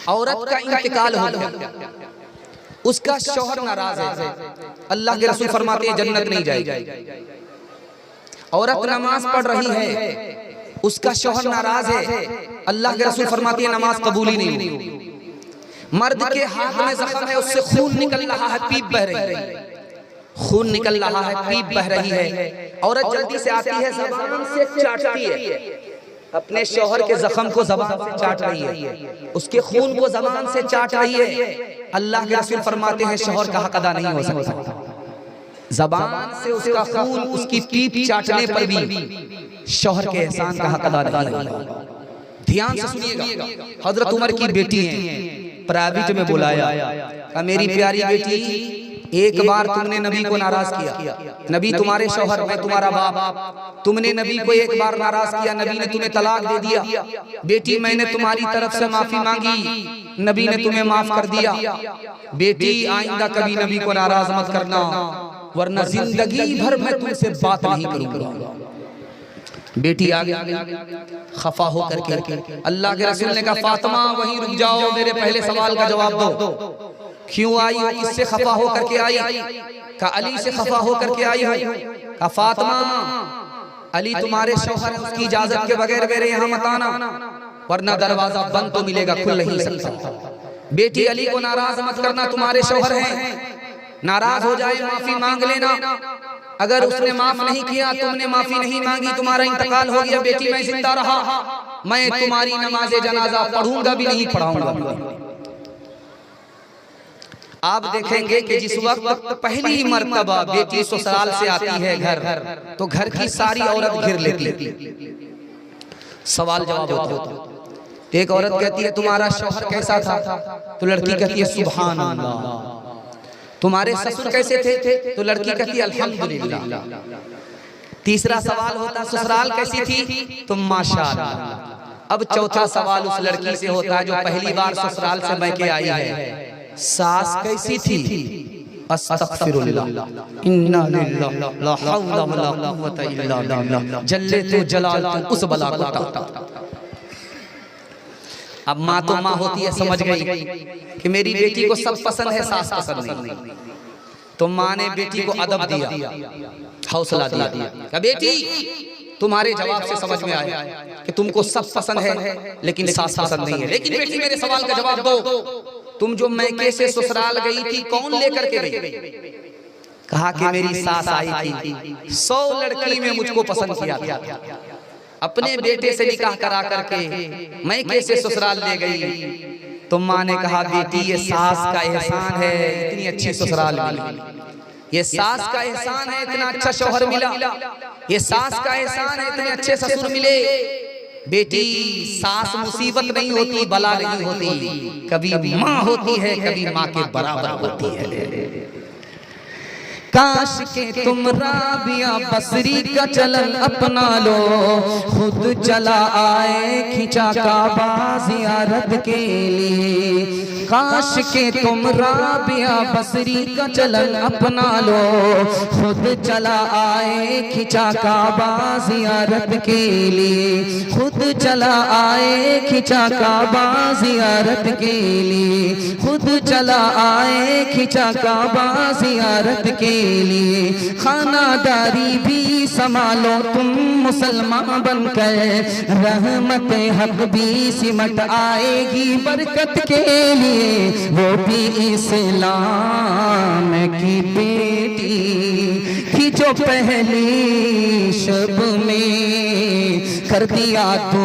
औरत का इंतकाल हो गया, उसका शौहर नाराज है, अल्लाह के रसूल फरमाते हैं जन्नत नहीं जाएगी। औरत नमाज पढ़ रही है, उसका शौहर नाराज है, अल्लाह के रसूल फरमाते हैं नमाज कबूल ही नहीं होगी। मर्द के हाथ में जख्म है, उससे खून निकल रहा है, पीप बह रही है, खून निकल रहा है, पीप बह रही है। औरत जल्दी से आती है, ज़बान से चाटती है, अपने शौहर के जख्म को ज़बान से चाट रही है, उसके खून को ज़बान से चाट रही है। अल्लाह के रसूल फरमाते हैं शौहर का हक अदा नहीं हो सकता। ज़बान से उसका खून, उसकी पीप चाटने पर भी शौहर के एहसान का हक अदा नहीं होगा। ध्यान से सुनिएगा, हजरत उमर की बेटी है, प्राइवेट में बुलाया, मेरी प्यारी बेटी एक बार तुमने नबी को नाराज किया, नबी तुम्हारे शौहर, मैं तुम्हारा बाप, तुमने नबी को एक बार नाराज किया, नबी ने तुम्हें तलाक दे दिया, बेटी मैंने तुम्हारी तरफ से माफी मांगी, नबी ने तुम्हें माफ कर दिया, बेटी आइंदा कभी नबी को नाराज मत करना, वरना जिंदगी भर मैं तुमसे बात नहीं करूंगा। बेटी आ गई खफा हो करके, अल्लाह के रसूल ने कहा फातिमा वहीं रुक जाओ, मेरे पहले सवाल का जवाब दो, क्यों आई हो, किससे खफा हो करके आई? कहा अली से खफा हो करके आई हो। कहा फातिमा अली तुम्हारे शौहर है, उसकी इजाजत के बगैर मेरे यहाँ मत आना, वरना दरवाजा बंद तो मिलेगा, खुल नहीं सकता। बेटी अली को नाराज मत करना, तुम्हारे शौहर हैं, नाराज हो जाए माफी मांग लेना, अगर उसने माफ नहीं किया, तुमने माफी नहीं मांगी, तुम्हारा इंतकाल हो गया, बेटी मैं जिंदा रहा, मैं तुम्हारी नमाज जनाजा पढ़ूंगा भी नहीं, पढ़ाऊंगा भी। आप देखेंगे कि जिस वक्त पहली मर्तबा बेटी ससुराल से आती है घर, तो घर की सारी औरत घिर लेती, सवाल जवाब होता। एक औरत कहती है तुम्हारा शौहर कैसा था, तो लड़की कहती है सुभान अल्लाह। तुम्हारे ससुर कैसे थे, तो लड़की कहती है अल्हम्दुलिल्लाह। तीसरा सवाल होता ससुराल कैसी थी, तो माशाअल्लाह। अब चौथा सवाल उस लड़की से होता है जो पहली बार ससुराल से मैके आई है, सास कैसी थी? अस्तगफिरुल्लाह, इन्ना लिल्लाहि ला हौला वला कुव्वता इल्ला बिल्लाह, जल्ले तो जलाल तो उस बला को ता। अब माँ तो माँ होती है, समझ गई कि मेरी बेटी को सब पसंद है, सास पसंद नहीं, तो माँ ने बेटी को अदब दिया, हौसला दिया, क्या बेटी तुम्हारे जवाब से समझ में आया कि तुमको सब पसंद है लेकिन सास पसंद नहीं है, लेकिन बेटी मेरे सवाल का जवाब दो, तुम जो मैके से ससुराल गई थी कौन लेकर के गई? कहा कि मेरी सास आई थी, 100 लड़की में मुझको पसंद किया था, अपने बेटे से निकाह करा करके मैके से ससुराल ले गई। तो माँ ने कहा बेटी ये सास का एहसान है, इतनी अच्छी ससुराल मिली, ये सास का एहसान है, इतना अच्छा शौहर मिला, ये सास का एहसान है, इतने अच्छे ससुर मिले। बेटी सास मुसीबत नहीं होती, बला नहीं होती, कभी माँ होती है, कभी माँ के बराबर होती है। काश के तुम राबिया बसरी का चलन अपना लो, खुद चला आए खिंचा काबा ज़ियारत के लिए। काश के तुम राबिया बसरी का चलन अपना लो, खुद चला आए खिंचा काबा ज़ियारत के लिए, खुद चला आए खिंचा काबा ज़ियारत के लिए, खुद चला आए खिंचा काबा ज़ियारत के लिए। खानादारी भी संभालो तुम मुसलमान बनकर, रहमत हक भी सिमट आएगी बरकत के लिए, वो भी इस्लाम की बेटी थी जो पहली शब में कर दिया तो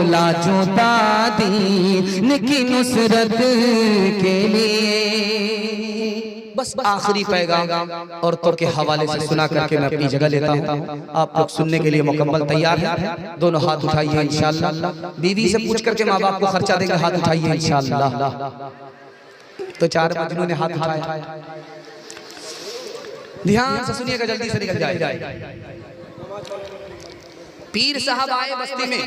लाजो दादी की नुसरत के लिए। बस आखिरी पैगाम औरतों के हवाले से सुना करके मैं अपनी जगह लेता हूँ। आप लोग सुनने के लिए मुकम्मल तैयार हैं? दोनों हाथ उठाइए इंशाअल्लाह। बीवी से पूछ करके माँ बाप को खर्चा देंगे, हाथ उठाइए इंशाअल्लाह। तो 4 मजनू ने हाथ उठाया, ध्यान से सुनिएगा, जल्दी से निकल जाए। पीर साहब आए बस्ती में,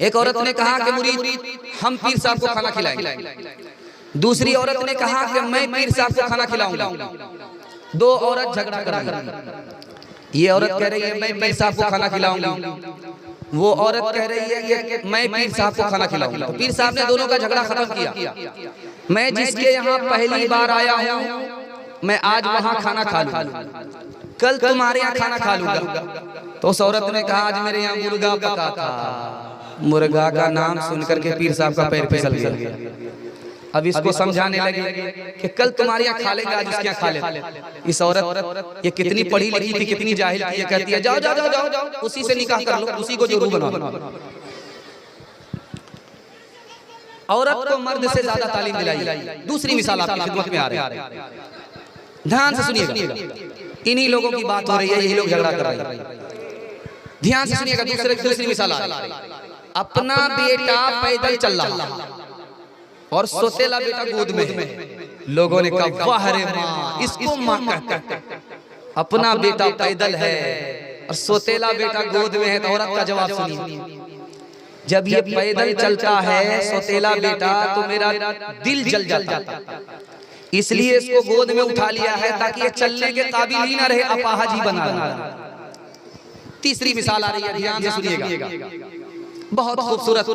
एक औरत ने कहा कि मुरीद हम पीर साहब को खाना खिलाएंगे। दूसरी औरत ने कहा कि मैं पीर साहब को खाना खिलाऊंगा। 2 औरत झगड़ा कर रही है। ये औरत कह रही है मैं पीर साहब को खाना खिलाऊंगी, वो औरत कह रही है कि मैं पीर साहब को खाना खिलाऊंगा। तो पीर साहब ने दोनों का झगड़ा खत्म किया। मैं जिसके यहाँ पहली बार आया हूँ मैं आज वहाँ खाना खा लूंगा, कल तुम्हारे यहाँ खाना खा लूंगा। तो उस औरत ने कहा आज मेरे यहाँ मुर्गा पका था। मुर्गा का नाम सुनकर के पीर साहब का पैर फिसल गया। अब इसको समझाने लगे कि कल तुम्हारे यहाँ खा लेंगे, आज उसके यहाँ खा लेते। इस औरत ये कितनी पढ़ी लिखी थी, कितनी जाहिल थी, ये कहती है जाओ जाओ जाओ जाओ उसी से निकाह कर लो, उसी को जोरू बना लो। औरत को मर्द से ज्यादा तालीम दिलाई। दूसरी मिसाल आपकी खिदमत में आ रही है, ध्यान से सुनिएगा। इन्हीं लोगों की बात हो रही है, यही लोग झगड़ा कर रहे हैं। ध्यान से सुनिएगा। दूसरी मिसाल आ रही है। अपना बेटा पैदल चल रहा और सोतेला बेटा गोद में है। लोगों ने कहा वाह रे माँ, इसको माँ कहते। अपना बेटा पैदल है और सोतेला बेटा गोद में है। तो औरत का जवाब सुनिए, जब ये पैदल चलता है सोतेला बेटा तो मेरा दिल जल जाता, इसलिए इसको गोद में उठा लिया है ताकि ये चलने के काबिल ही ना रहे, अपाहज ही बना रहा। तीसरी मिसाल आ रही है, ध्यान से सुनिएगा। बहुत खूबसूरत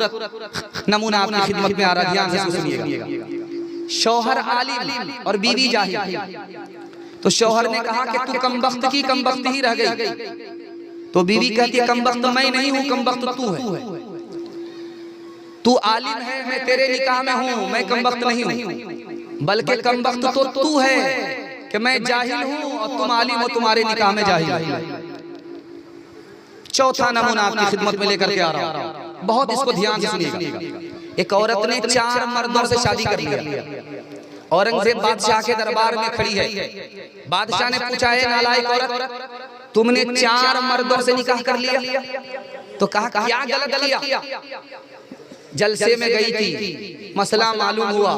नमूना आपकी खिदमत में आ रहा है, ध्यान से सुनिएगा। शौहर आलिम और बीवी जाहिल। तो शौहर ने कहा कि तू कमबख्त की कमबख्त ही रह गई। तो बीवी कहती है कमबख्त मैं नहीं हूँ, कमबख्त तू है। तू आलिम है, मैं तेरे निकाह में हूँ, मैं कमबख्त नहीं हूँ, बल्कि कमबख्त तो तू है कि मैं जाहिल हूँ और तुम आलिम हो, तुम्हारे निकाह में जाहिल। चौथा नमूना आपकी खिदमत में लेकर के आ रहा हूँ, बहुत इसको ध्यान से सुनिएगा। एक औरत ने 4 मर्दों से शादी कर लिया। औरंगजेब बादशाह के दरबार में खड़ी है। बादशाह ने पूछा है नालायक औरत, तुमने 4 मर्दों से निकाह कर लिया? तो कहा क्या गलत किया? जलसे में गई थी, मसला मालूम हुआ,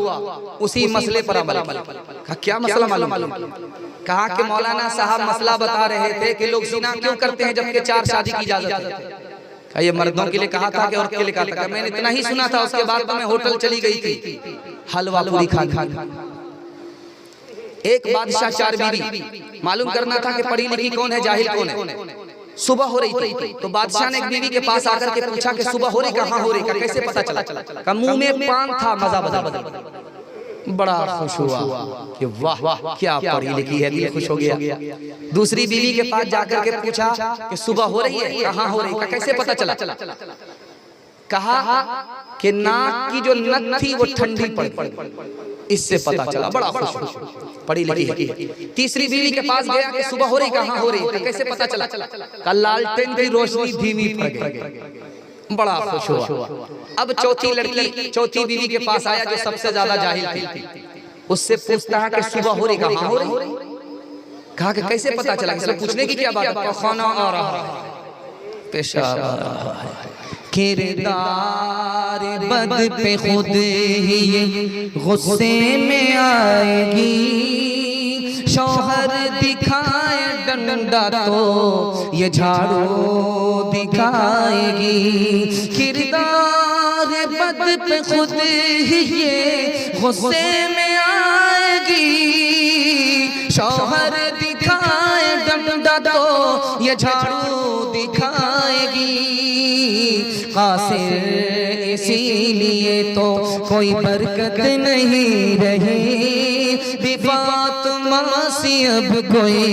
उसी मसले पर अमल किया। क्या मसला मालूम? कहा कि मौलाना साहब मसला बता रहे थे कि लोग जिना क्यों करते हैं जबकि 4 शादी की इजाजत है। ये मर्दों के लिए कहा था कि औरत के लिए कहा था? मैंने इतना ही सुना था। उसके बाद तो मैं होटल चली गई थी हलवा पूरी खा। एक बादशाह 4 बीवी, मालूम करना था कि पढ़ी लिखी कौन है, जाहिल कौन है। सुबह हो रही थी तो बादशाह ने एक बीवी के पास आकर के पूछा कि सुबह हो रही, कहाँ हो रही, कैसे पता चला? का मुंह में पान था, मजा बदल। बड़ा खुश हुआ कि वाह क्या पढ़ी लिखी है, दिल खुश हो गया। दूसरी बीवी के पास जाकर के पूछा कि सुबह हो रही है, कहाँ हो रही, कैसे पता चला? कहा कि नाक की जो नथ थी वो ठंडी पड़ी, इससे पता चला। बड़ा खुश, पढ़ी लिखी है। तीसरी बीवी के पास गया कि सुबह हो रही, कहाँ हो रही, कैसे पता चला? कल लालटेन की रोशनी धीमी पड़ गई। बड़ा खुश हुआ। अब चौथी बीवी के पास आया जो सबसे ज्यादा जाहिल थी। उससे पूछता है कि सुबह हो रही, कहाँ हो रही? कहा कि कैसे पता चला? इसलिए पूछने की क्या बात है? खाना आ रहा है, पेशाब आ रहा है। किरदार बद पे खुद ही गुस्से में आएगी, शौहर दिखाए डंडा तो ये झाड़ू दिखाएगी। किरदार बद पे खुद ही ये गुस्से में आएगी, शौहर दिखाए डंडा तो ये झाड़ू दिखाएगी। कासिर इसीलिए तो कोई बरकत नहीं रही, फातिमा सी अब कोई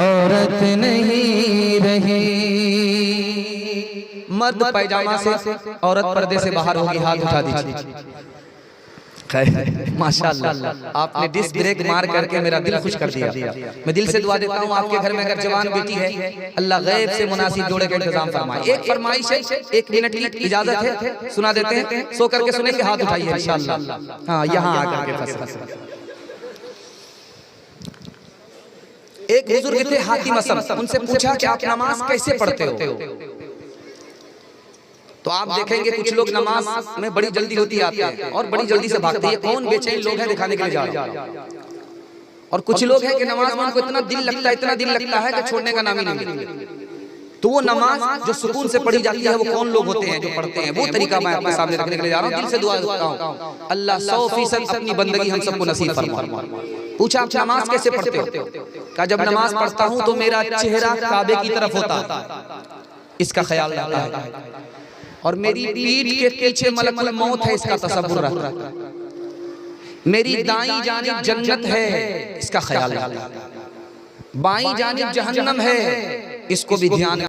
औरत नहीं रही। मर्द पैजामा से, औरत पर्दे से बाहर होगी, हाथ उठा दीजिए। माशाअल्लाह, आपने डिस्क ब्रेक मार करके मेरा दिल खुश कर दिया। मैं दिल से दुआ देता हूँ आपके घर में अगर जवान बेटी है, अल्लाह गैब से मुनासिब जोड़े का इंतजाम फरमाए। एक फरमाइश है, 1 मिनट की इजाजत है, सुना देते हैं। सो करके सुने के हाथ उठाइए इंशाअल्लाह। हाँ, यहाँ आकर के फंस। एक बुजुर्ग थे हातिम असम, उनसे पूछा कि आप नमाज कैसे पढ़ते हो? तो आप देखेंगे कुछ लोग नमाज में बड़ी जल्दी होती आते हैं और बड़ी जल्दी से भागते हैं। कौन बेचैन लोग हैं दिखाने के लिए जा रहे हैं। और कुछ लोग हैं कि नमाज में उनको इतना दिल लगता है कि छोड़ने का नाम ही नहीं लेते। तो वो नमाज जो सुकून से पढ़ी जाती है वो कौन लोग होते हैं जो पढ़ते हैं? वो तरीका मैं आपके सामने रखने के लिए जा रहा हूँ। दिल से दुआ करता हूँ अल्लाह 100% अपनी बंदगी हम सबको नसीब फरमाए। पूछा आप नमाज कैसे पढ़ते हो? कहा जब नमाज पढ़ता हूँ तो मेरा चेहरा काबे की तरफ होता है। इसका ख्याल रहता है, और मेरी पीठ के पीछे मलकुल मौत है, इसका तसव्वुर रहता है, मेरी दाईं जानिब जन्नत है, इसका ख्याल रहता है, बाईं जानिब जहन्नम है, इसको भी ध्यान